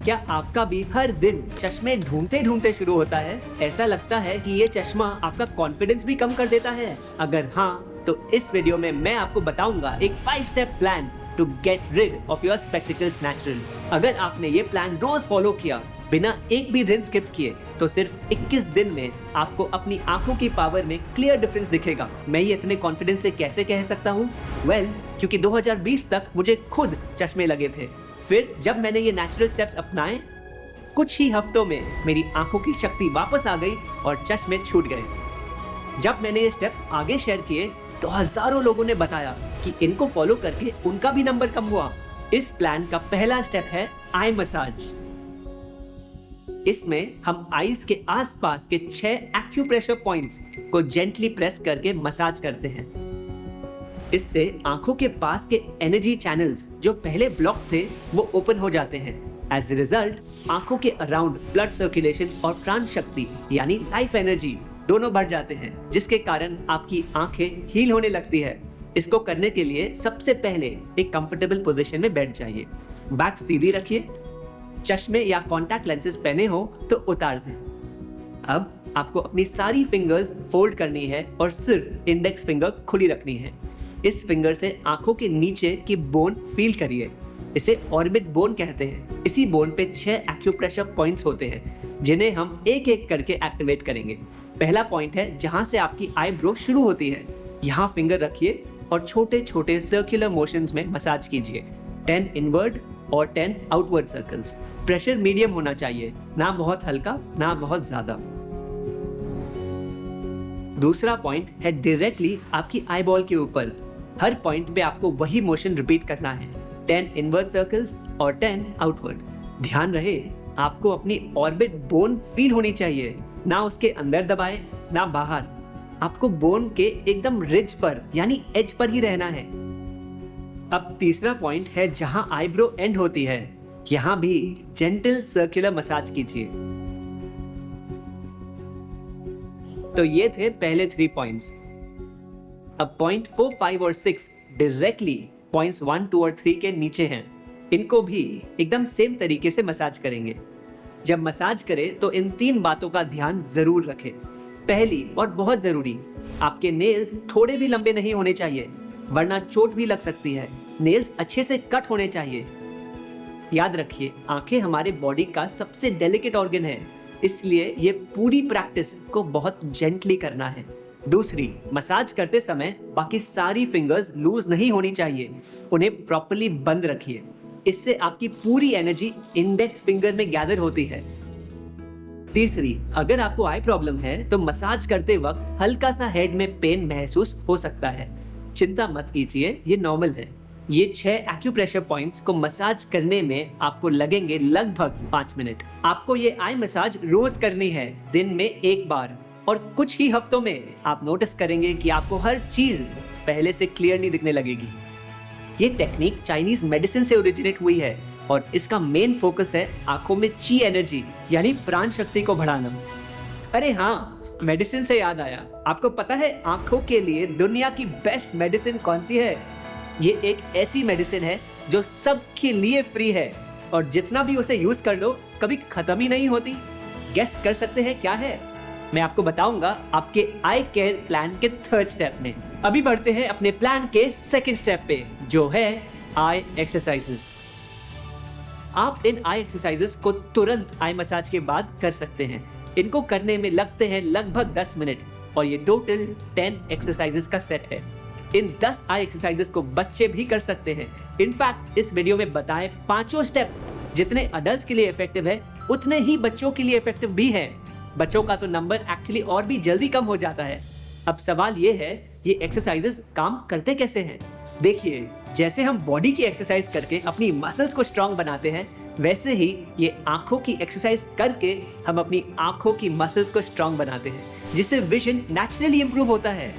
क्या आपका भी हर दिन चश्मे ढूंढते ढूंढते शुरू होता है? ऐसा लगता है कि ये चश्मा आपका कॉन्फिडेंस भी कम कर देता है? अगर हाँ, तो इस वीडियो में मैं आपको बताऊंगा एक 5 step plan to get rid of your spectacles naturally. अगर आपने ये प्लान रोज फॉलो किया बिना एक भी दिन स्किप किए, तो सिर्फ 21 दिन में आपको अपनी आंखों की पावर में क्लियर डिफरेंस दिखेगा। मैं ये इतने कॉन्फिडेंस से कैसे कह सकता हूँ? क्योंकि 2020 तक मुझे खुद चश्मे लगे थे। फिर जब मैंने ये नेचुरल स्टेप्स अपनाए, कुछ ही हफ्तों में मेरी आंखों की शक्ति वापस आ गई और चश्मे छूट गए। जब मैंने ये स्टेप्स आगे शेयर किए तो हजारों लोगों ने बताया कि इनको फॉलो करके उनका भी नंबर कम हुआ। इस प्लान का पहला स्टेप है आई मसाज। इसमें हम आईज के आसपास के 6 एक्यूप्रेशर पॉइंट्स को जेंटली प्रेस करके मसाज करते हैं। इससे आंखों के पास के एनर्जी चैनल्स जो पहले ब्लॉक थे वो ओपन हो जाते हैं। एज ए रिजल्ट आंखों के अराउंड ब्लड सर्कुलेशन और प्राण शक्ति यानी लाइफ एनर्जी दोनों बढ़ जाते हैं, जिसके कारण आपकी आंखें हील होने लगती है। इसको करने के लिए सबसे पहले एक कंफर्टेबल पोजीशन में बैठ जाइए। बैक सीधी रखिए। चश्मे या कॉन्टैक्ट लेंसेज पहने हो तो उतार दें। अब आपको अपनी सारी फिंगर्स फोल्ड करनी है और सिर्फ इंडेक्स फिंगर खुली रखनी है। इस फिंगर से आंखों के नीचे की बोन फील करिए। इसे ऑर्बिट बोन कहते हैं। इसी बोन पे 6 एक्यूप्रेशर पॉइंट्स होते हैं, जिन्हें हम एक एक करके एक्टिवेट करेंगे। पहला पॉइंट है जहां से आपकी आईब्रो शुरू होती है। यहाँ फिंगर रखिए और छोटे छोटे सर्कुलर मोशंस में मसाज कीजिए। 10 इनवर्ड और 10 आउटवर्ड सर्कल्स। प्रेशर मीडियम होना चाहिए, ना बहुत हल्का ना बहुत ज्यादा। दूसरा पॉइंट है डायरेक्टली आपकी आईबॉल के ऊपर। हर पॉइंट पे आपको वही मोशन रिपीट करना है। 10 इनवर्ड सर्कल्स और 10 आउटवर्ड। ध्यान रहे आपको अपनी ऑर्बिट बोन फील होनी चाहिए, ना उसके अंदर दबाए ना बाहर। आपको बोन के एकदम रिज पर यानी एज पर ही रहना है। अब तीसरा पॉइंट है जहां आईब्रो एंड होती है। यहां भी जेंटल सर्कुलर मसाज कीजिए। तो ये थे पहले 3 पॉइंट्स। अब पॉइंट 4, 5 और 6 डायरेक्टली पॉइंट्स 1, 2 और 3 के नीचे हैं। इनको भी एकदम सेम तरीके से मसाज करेंगे। जब मसाज करें तो इन 3 बातों का ध्यान जरूर रखें। पहली और बहुत जरूरी, आपके नेल्स थोड़े भी लंबे नहीं होने चाहिए, वरना चोट भी लग सकती है। नेल्स अच्छे से कट होने चाहिए। याद रखिए, आंखें हमारे बॉडी का सबसे डेलिकेट ऑर्गन है, इसलिए ये पूरी प्रैक्टिस को बहुत जेंटली करना है। दूसरी, मसाज करते समय बाकी सारी फिंगर्स लूज नहीं होनी चाहिए, उन्हें प्रॉपर्ली बंद रखिए। इससे आपकी पूरी एनर्जी इंडेक्स फिंगर में गैदर होती है। तीसरी, अगर आपको आई प्रॉब्लम है तो मसाज करते वक्त हल्का सा हेड में पेन महसूस हो सकता है। चिंता मत कीजिए, ये नॉर्मल है। ये 6 एक्यूप्रेशर पॉइंट्स को मसाज करने में आपको लगेंगे लगभग 5 मिनट। आपको ये आई मसाज रोज करनी है, दिन में 1 बार, और कुछ ही हफ्तों में आप नोटिस करेंगे कि आपको हर चीज पहले से क्लियरली दिखने लगेगी। ये टेक्निक चाइनीज मेडिसिन से ओरिजिनेट हुई है और इसका मेन फोकस है आंखों में ची एनर्जी यानी प्राण शक्ति को बढ़ाना। अरे हाँ, मेडिसिन से याद आया, आपको पता है आंखों के लिए दुनिया की बेस्ट मेडिसिन कौन सी है? ये एक ऐसी मेडिसिन है जो सबके लिए फ्री है और जितना भी उसे यूज कर लो कभी खत्म ही नहीं होती। गेस कर सकते हैं क्या है? मैं आपको बताऊंगा आपके आई केयर प्लान के 3rd स्टेप में। अभी बढ़ते हैं अपने प्लान के 2nd स्टेप पे, जो है आई एक्सरसाइजेस। आप इन आई एक्सरसाइजेस को तुरंत आई मसाज के बाद कर सकते हैं। इनको करने में लगते हैं लगभग 10 मिनट और ये टोटल 10 एक्सरसाइजेस का सेट है। इन 10 आई एक्सरसाइजेस को बच्चे भी कर सकते हैं। इनफैक्ट इस वीडियो में बताए 5 स्टेप्स जितने अडल्ट्स के लिए इफेक्टिव है, उतने ही बच्चों के लिए इफेक्टिव भी है। बच्चों का तो नंबर एक्चुअली और भी जल्दी कम हो जाता है। अब सवाल ये है, ये एक्सरसाइजेस काम करते कैसे हैं? देखिए, जैसे हम बॉडी की एक्सरसाइज करके अपनी मसल्स को स्ट्रांग बनाते हैं, वैसे ही ये आंखों की एक्सरसाइज करके हम अपनी आंखों की मसल्स को स्ट्रांग बनाते हैं, जिससे विजन नेचुरली इंप्रूव होता है।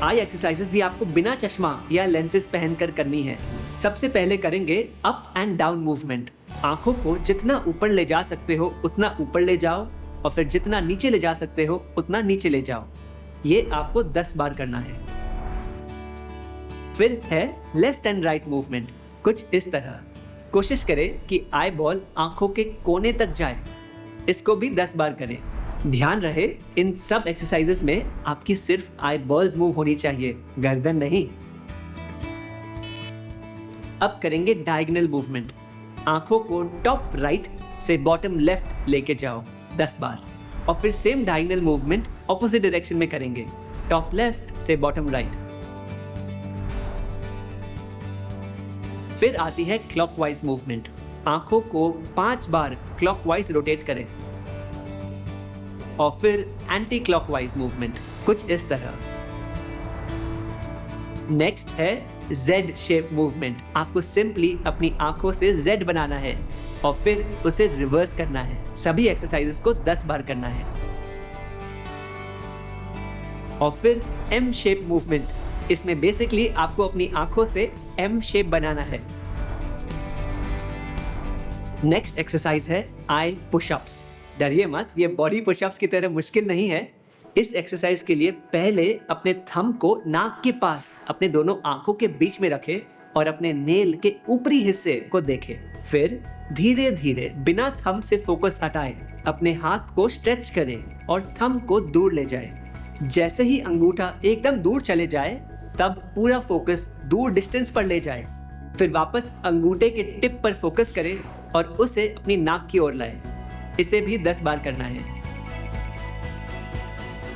आई एक्सरसाइजेस भी आपको बिना चश्मा या लेंसेज पहनकर करनी है। सबसे पहले करेंगे अप एंड डाउन मूवमेंट। आंखों को जितना ऊपर ले जा सकते हो उतना ऊपर ले जाओ और फिर जितना नीचे ले जा सकते हो उतना नीचे ले जाओ। ये आपको 10 बार करना है। फिर है लेफ्ट एंड राइट मूवमेंट, कुछ इस तरह। कोशिश करें कि आई बॉल आंखों के कोने तक जाए। इसको भी 10 बार करें। ध्यान रहे, इन सब एक्सरसाइजेस में आपकी सिर्फ आई बॉल्स मूव होनी चाहिए, गर्दन नहीं। अब करेंगे डायगोनल मूवमेंट। आंखों को टॉप राइट से बॉटम लेफ्ट लेके जाओ 10 बार, और फिर same diagonal movement opposite direction में करेंगे, टॉप लेफ्ट से बॉटम राइट। फिर आती है क्लॉकवाइज मूवमेंट। आंखों को 5 बार क्लॉकवाइज रोटेट करें, और फिर एंटी क्लॉकवाइज मूवमेंट कुछ इस तरह। नेक्स्ट है Z शेप मूवमेंट। आपको सिंपली अपनी आंखों से Z बनाना है और फिर उसे रिवर्स करना है। सभी एक्सरसाइजेस को 10 बार करना है। और फिर M शेप मूवमेंट। इसमें बेसिकली आपको अपनी आंखों से M शेप बनाना है। नेक्स्ट एक्सरसाइज है आई पुशअप्स। डरिए मत, ये बॉडी पुशअप्स की तरह मुश्किल नहीं है। इस एक्सरसाइज के लिए पहले अपने थंब को नाक के पास अपने दोनों आंखों के बीच में रखें और अपने नेल के ऊपरी हिस्से को देखें। फिर धीरे धीरे बिना थंब से फोकस हटाए अपने हाथ को स्ट्रेच करें और थंब को दूर ले जाए। जैसे ही अंगूठा एकदम दूर चले जाए तब पूरा फोकस दूर डिस्टेंस पर ले जाए। फिर वापस अंगूठे के टिप पर फोकस करें और उसे अपनी नाक की ओर लाएं। इसे भी 10 बार करना है।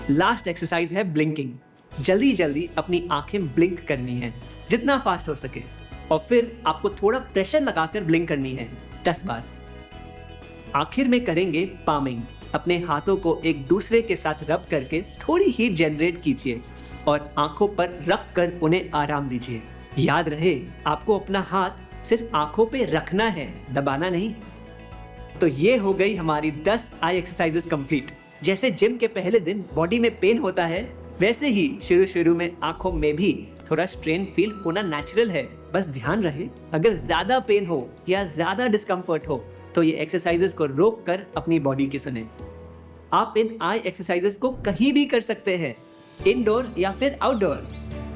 लास्ट एक्सरसाइज है ब्लिंकिंग। जल्दी जल्दी अपनी आंखें ब्लिंक करनी है, जितना फास्ट हो सके, और फिर आपको थोड़ा प्रेशर लगाकर ब्लिंक करनी है 10 बार। आखिर में करेंगे पामिंग। अपने हाथों को एक दूसरे के साथ रब करके थोड़ी हीट जनरेट कीजिए और आंखों पर रख कर उन्हें आराम दीजिए। याद रहे, आपको अपना हाथ सिर्फ आंखों पे रखना है, दबाना नहीं। तो ये हो गई हमारी 10 आई एक्सरसाइजेस कंप्लीट। जैसे जिम के पहले दिन बॉडी में पेन होता है, वैसे ही शुरू में आंखों में भी थोड़ा स्ट्रेन फील होना नेचुरल है। बस ध्यान रहे, अगर ज्यादा पेन हो या ज्यादा डिस्कम्फर्ट हो तो ये एक्सरसाइजेस को रोक कर अपनी बॉडी की सुने। आप इन आई एक्सरसाइजेस को कहीं भी कर सकते हैं, इंडोर या फिर आउटडोर,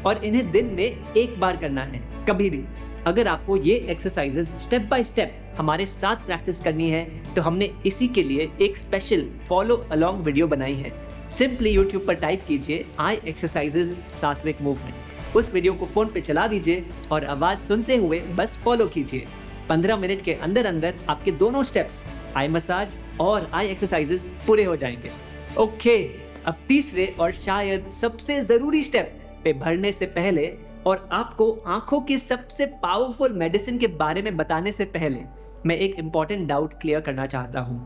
और इन्हें दिन में 1 बार करना है, कभी भी। अगर आपको ये एक्सरसाइजेस स्टेप बाय स्टेप हमारे साथ प्रैक्टिस करनी है तो हमने इसी के लिए एक स्पेशल फॉलो अलोंग वीडियो बनाई है। सिंपली YouTube पर टाइप कीजिए आई एक्सरसाइजेस सात्विक मूवमेंट। उस वीडियो को फोन पे चला दीजिए और आवाज सुनते हुए बस फॉलो कीजिए। 15 मिनट के अंदर अंदर आपके दोनों स्टेप्स, आई मसाज और आई एक्सरसाइजेस पूरे हो जाएंगे। ओके, अब तीसरे और शायद सबसे जरूरी स्टेप पे बढ़ने से पहले और आपको आंखों की सबसे पावरफुल मेडिसिन के बारे में बताने से पहले मैं एक इम्पोर्टेंट डाउट क्लियर करना चाहता हूँ।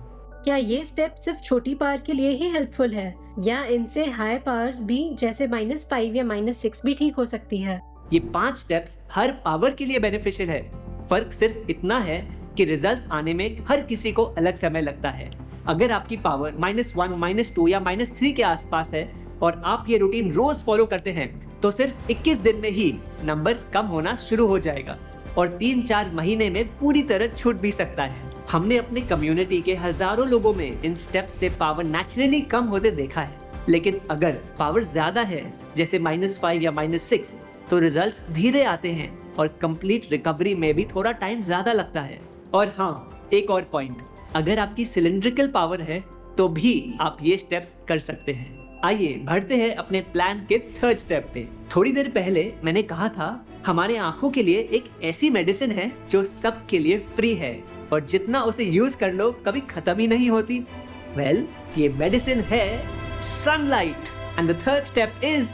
क्या ये स्टेप सिर्फ छोटी पावर के लिए ही हेल्पफुल है, या इनसे हाई पावर भी जैसे -5 या -6 भी ठीक हो सकती है? ये 5 स्टेप्स हर पावर के लिए बेनिफिशियल है। फर्क सिर्फ इतना है कि रिजल्ट्स आने में हर किसी को अलग समय लगता है। अगर आपकी पावर -1, -2 या -3 के आसपास है और आप ये रूटीन रोज फॉलो करते हैं तो सिर्फ 21 दिन में ही नंबर कम होना शुरू हो जाएगा और 3-4 महीने में पूरी तरह छूट भी सकता है। हमने अपने कम्युनिटी के हजारों लोगों में इन स्टेप्स से पावर नेचुरली कम होते देखा है। लेकिन अगर पावर ज्यादा है, जैसे -5 या -6, तो रिजल्ट्स धीरे आते हैं और कंप्लीट रिकवरी में भी थोड़ा टाइम ज्यादा लगता है। और हाँ, एक और पॉइंट, अगर आपकी सिलिंड्रिकल पावर है तो भी आप ये स्टेप्स कर सकते हैं। आइए बढ़ते हैं अपने प्लान के 3rd स्टेप पे। थोड़ी देर पहले मैंने कहा था हमारे आंखों के लिए एक ऐसी मेडिसिन है जो सबके लिए फ्री है और जितना उसे यूज कर लो कभी खत्म ही नहीं होती। वेल, ये मेडिसिन है sunlight, and the 3rd step is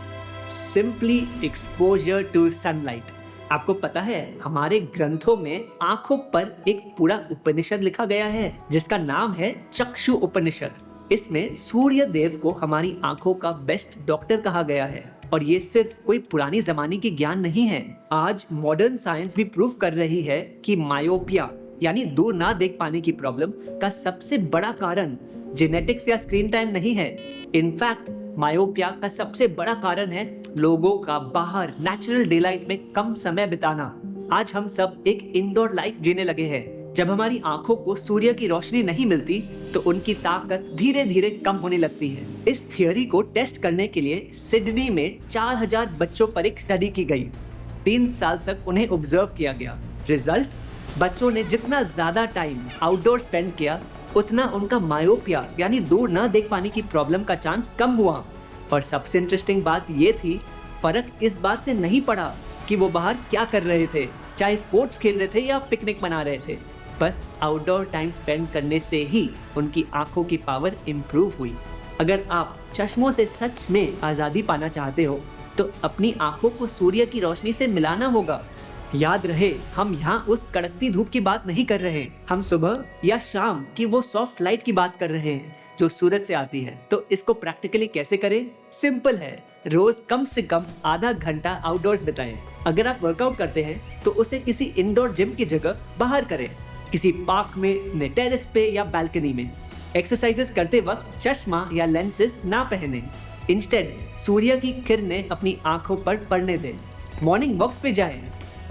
simply exposure to sunlight. आपको पता है हमारे ग्रंथों में आंखों पर एक पूरा उपनिषद लिखा गया है जिसका नाम है चक्षु उपनिषद। इसमें सूर्य देव को हमारी आंखों का बेस्ट डॉक्टर कहा गया है और ये सिर्फ कोई पुरानी जमाने की ज्ञान नहीं है। आज मॉडर्न साइंस भी प्रूव कर रही है कि मायोपिया यानी दूर ना देख पाने की प्रॉब्लम का सबसे बड़ा कारण जेनेटिक्स या स्क्रीन टाइम नहीं है। इनफैक्ट मायोपिया का सबसे बड़ा कारण है लोगों का बाहर नेचुरल डेलाइट में कम समय बिताना। आज हम सब एक इंडोर लाइफ जीने लगे हैं। जब हमारी आंखों को सूर्य की रोशनी नहीं मिलती तो उनकी ताकत धीरे धीरे कम होने लगती है। इस थियोरी को टेस्ट करने के लिए सिडनी में 4000 बच्चों पर एक स्टडी की गई। 3 साल तक उन्हें ऑब्जर्व किया गया। रिजल्ट, बच्चों ने जितना ज्यादा टाइम आउटडोर स्पेंड किया उतना उनका मायोपिया यानी दूर न देख पाने की प्रॉब्लम का चांस कम हुआ। और सबसे इंटरेस्टिंग बात ये थी, फर्क इस बात से नहीं पड़ा कि वो बाहर क्या कर रहे थे, चाहे स्पोर्ट्स खेल रहे थे या पिकनिक मना रहे थे। बस आउटडोर टाइम स्पेंड करने से ही उनकी आंखों की पावर इम्प्रूव हुई। अगर आप चश्मों से सच में आज़ादी पाना चाहते हो तो अपनी आंखों को सूर्य की रोशनी से मिलाना होगा। याद रहे, हम यहाँ उस कड़कती धूप की बात नहीं कर रहे, हम सुबह या शाम की वो सॉफ्ट लाइट की बात कर रहे हैं जो सूरज से आती है। तो इसको प्रैक्टिकली कैसे करें? सिंपल है, रोज कम से कम आधा घंटा आउटडोर्स बिताएं। अगर आप वर्कआउट करते हैं तो उसे किसी इंडोर जिम की जगह बाहर करें, किसी पार्क में, टेरेस पे या बालकनी में। एक्सरसाइजेस करते वक्त चश्मा या लेंसेज ना पहने, इंस्टेड सूर्य की किरणें अपनी आंखों पर पड़ने दें। मॉर्निंग वॉक्स पे जाएं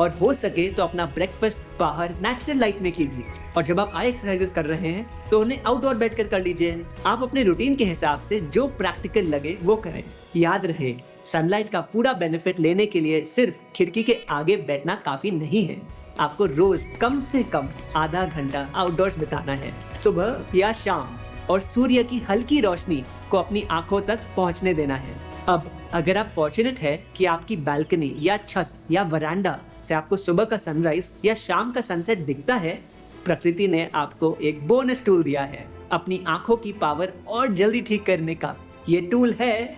और हो सके तो अपना ब्रेकफास्ट बाहर नेचुरल लाइट में कीजिए। और जब आप आई एक्सरसाइजेस कर रहे हैं तो उन्हें आउटडोर बैठकर कर लीजिए। आप अपने रूटीन के हिसाब से जो प्रैक्टिकल लगे वो करें। याद रहे, सनलाइट का पूरा बेनिफिट लेने के लिए सिर्फ खिड़की के आगे बैठना काफी नहीं है। आपको रोज कम से कम आधा घंटा आउटडोर्स बिताना है, सुबह या शाम, और सूर्य की हल्की रोशनी को अपनी आंखों तक पहुंचने देना है। अब अगर आप फॉर्चुनेट है कि आपकी बालकनी या छत या वरांडा से आपको सुबह का सनराइज या शाम का सनसेट दिखता है, प्रकृति ने आपको एक बोनस टूल दिया है अपनी आंखों की पावर और जल्दी ठीक करने का। ये टूल है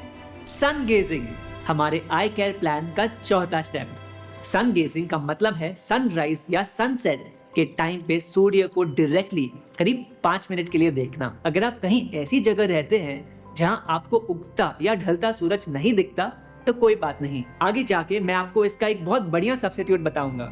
सन गेजिंग, हमारे आई केयर प्लान का चौथा स्टेप। सन गेजिंग का मतलब है सनराइज या सनसेट के टाइम पे सूर्य को डायरेक्टली करीब 5 मिनट के लिए देखना। अगर आप कहीं ऐसी जगह रहते हैं जहां आपको उगता या ढलता सूरज नहीं दिखता तो कोई बात नहीं, आगे जाके मैं आपको इसका एक बहुत बढ़िया सब्स्टिट्यूट बताऊंगा।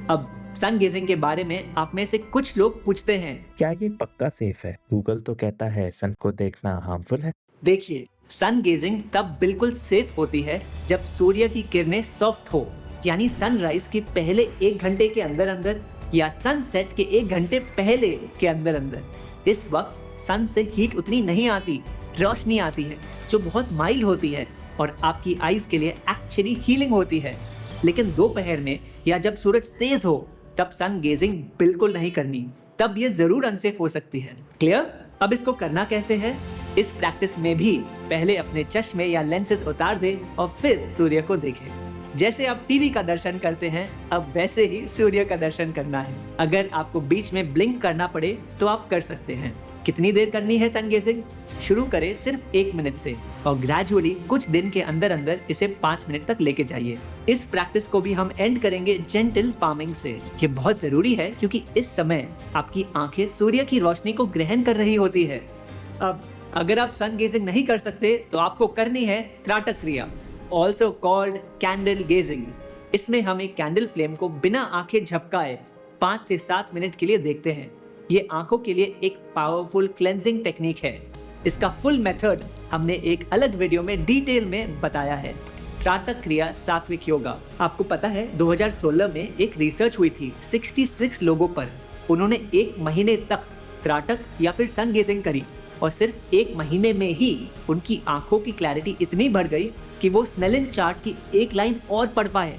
अब सन गेजिंग के बारे में आप में से कुछ लोग पूछते हैं, क्या ये पक्का सेफ है? गूगल तो कहता है सन को देखना हार्मफुल है। देखिए, सन गेजिंग तब बिल्कुल सेफ होती है जब सूर्य की किरणें सॉफ्ट हो, यानी सनराइज के पहले 1 घंटे के अंदर अंदर या सनसेट के 1 घंटे पहले के अंदर अंदर। इस वक्त सन से हीट उतनी नहीं आती, रोशनी आती है जो बहुत माइल्ड होती है और आपकी आईज के लिए एक्चुअली हीलिंग होती है। लेकिन दोपहर में या जब सूरज तेज हो तब सन गेजिंग बिल्कुल नहीं करनी, तब ये जरूर अनसेफ हो सकती है। क्लियर? अब इसको करना कैसे है? इस प्रैक्टिस में भी पहले अपने चश्मे या लेंसेज उतार दें और फिर सूर्य को देखें। जैसे आप टीवी का दर्शन करते हैं, अब वैसे ही सूर्य का दर्शन करना है। अगर आपको बीच में ब्लिंक करना पड़े तो आप कर सकते हैं। कितनी देर करनी है सन गेजिंग? शुरू करें सिर्फ 1 मिनट से और ग्रेजुअली कुछ दिन के अंदर अंदर इसे 5 मिनट तक लेके जाइए। इस प्रैक्टिस को भी हम एंड करेंगे जेंटल पामिंग से। ये बहुत जरूरी है क्योंकि इस समय आपकी आंखें सूर्य की रोशनी को ग्रहण कर रही होती है। अब अगर आप सन गेजिंग नहीं कर सकते तो आपको करनी है त्राटक क्रिया, ऑल्सो कॉल्ड कैंडल गेजिंग। इसमें हम एक कैंडल फ्लेम को बिना आंखें झपकाए 5 से 7 मिनट के लिए देखते हैं। ये आंखों के लिए एक पावरफुल क्लेंजिंग टेक्निक है। इसका फुल मेथड हमने एक अलग वीडियो में डिटेल में बताया है। त्राटक क्रिया सात्विक योगा। आपको पता है 2016 में एक रिसर्च हुई थी 66 लोगों पर। उन्होंने 1 महीने तक त्राटक या फिर सन गेजिंग करी और सिर्फ 1 महीने में ही उनकी आंखों की क्लैरिटी इतनी बढ़ गई कि वो स्नेलिन चार्ट की 1 लाइन और पढ़ पाए।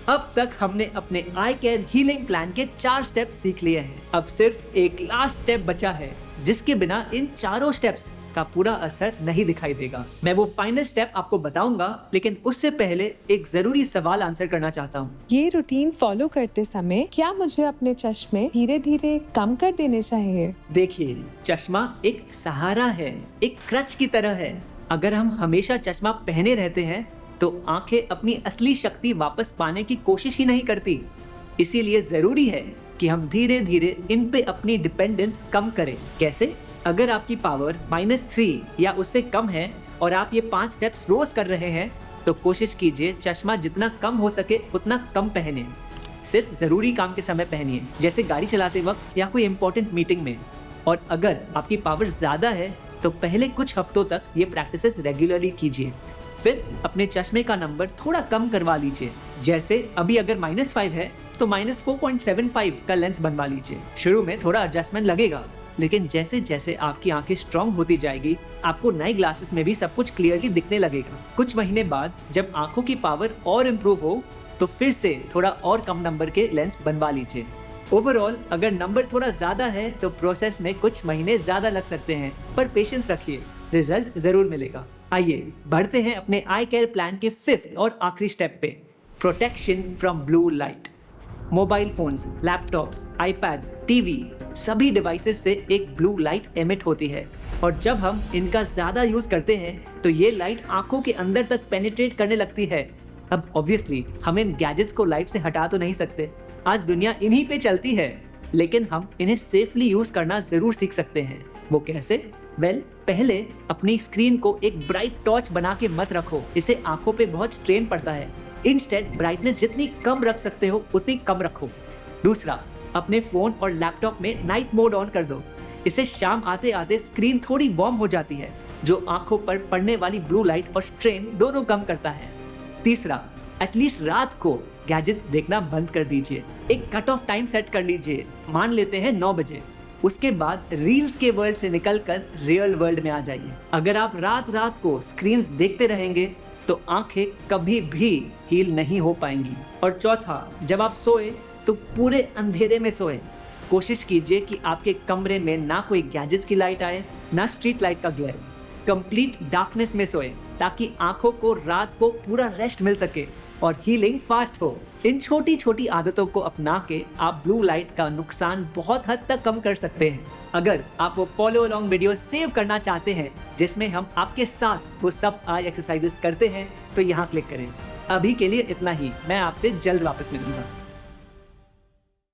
अब तक हमने अपने आई केयर हीलिंग प्लान के 4 स्टेप्स सीख लिए हैं। अब सिर्फ एक लास्ट स्टेप बचा है जिसके बिना इन चारों स्टेप्स का पूरा असर नहीं दिखाई देगा। मैं वो फाइनल स्टेप आपको बताऊंगा, लेकिन उससे पहले एक जरूरी सवाल आंसर करना चाहता हूँ। ये रूटीन फॉलो करते समय क्या मुझे अपने चश्मे धीरे धीरे कम कर देने चाहिए? देखिए, चश्मा एक सहारा है, एक क्रच की तरह है। अगर हम हमेशा चश्मा पहने रहते हैं तो आंखें अपनी असली शक्ति वापस पाने की कोशिश ही नहीं करती। इसीलिए जरूरी है कि हम धीरे धीरे इन पे अपनी डिपेंडेंस कम करें। कैसे? अगर आपकी पावर -3 या उससे कम है और आप ये 5 स्टेप्स रोज कर रहे हैं तो कोशिश कीजिए चश्मा जितना कम हो सके उतना कम पहने। सिर्फ जरूरी काम के समय पहनिए, जैसे गाड़ी चलाते वक्त या कोई इंपॉर्टेंट मीटिंग में। और अगर आपकी पावर ज्यादा है तो पहले कुछ हफ्तों तक ये प्रैक्टिसेस रेगुलरली कीजिए। फिर अपने चश्मे का नंबर थोड़ा कम करवा लीजिए। जैसे अभी अगर -5 है तो -4.75 का लेंस बनवा लीजिए। शुरू में थोड़ा एडजस्टमेंट लगेगा, लेकिन जैसे जैसे आपकी आंखें स्ट्रांग होती जाएगी आपको नए ग्लासेस में भी सब कुछ क्लियरली दिखने लगेगा। कुछ महीने बाद जब आंखों की पावर और इम्प्रूव हो तो फिर से थोड़ा और कम नंबर के लेंस बनवा लीजिए। ओवरऑल अगर नंबर थोड़ा ज्यादा है तो प्रोसेस में कुछ महीने ज्यादा लग सकते हैं, पर पेशेंस रखिए, रिजल्ट जरूर मिलेगा। आइए बढ़ते हैं अपने आई केयर प्लान के 5th और आखिरी स्टेप पे, protection from blue light. Mobile phones, laptops, iPads, TV सभी डिवाइसेस से एक ब्लू लाइट एमिट होती है, और जब हम इनका ज़्यादा यूज़ करते हैं तो ये लाइट आंखों के अंदर तक पेनिट्रेट करने लगती है। अब ऑब्वियसली हम इन गैजेट्स को लाइफ से हटा तो नहीं सकते, आज दुनिया इन्हीं पे चलती है, लेकिन हम इन्हें सेफली यूज़ करना ज़रूर सीख सकते हैं। वो कैसे? पहले अपनी स्क्रीन को एक ब्राइट टॉर्च बना के मत रखो, इससे आंखों पे बहुत स्ट्रेन पड़ता है। इंस्टेड ब्राइटनेस जितनी कम रख सकते हो उतनी कम रखो। दूसरा, अपने फोन और लैपटॉप में नाइट मोड ऑन कर दो, इससे शाम आते आते स्क्रीन थोड़ी वार्म हो जाती है, जो आंखों पर पड़ने वाली ब्लू लाइट और स्ट्रेन दोनों कम करता है। तीसरा, एटलीस्ट रात को गैजेट्स देखना बंद कर दीजिए, एक कट ऑफ टाइम सेट कर लीजिए, मान लेते हैं 9 बजे। उसके बाद रील्स के वर्ल्ड से निकलकर रियल वर्ल्ड में आ जाइए। अगर आप रात रात को स्क्रीन्स देखते रहेंगे तो आंखें कभी भी हील नहीं हो पाएंगी। और चौथा, जब आप सोए तो पूरे अंधेरे में सोए। कोशिश कीजिए कि आपके कमरे में ना कोई गैजेट्स की लाइट आए, ना स्ट्रीट लाइट का ग्लेयर। कंप्लीट डार्कनेस में सोए ताकि आंखों को रात को पूरा रेस्ट मिल सके और हीलिंग फास्ट हो। इन छोटी छोटी आदतों को अपना के आप ब्लू लाइट का नुकसान बहुत हद तक कम कर सकते हैं। अगर आप वो फॉलो अलोंग वीडियो सेव करना चाहते हैं जिसमें हम आपके साथ वो सब आई एक्सरसाइजेस करते हैं, तो यहाँ क्लिक करें। अभी के लिए इतना ही, मैं आपसे जल्द वापस मिलूंगा।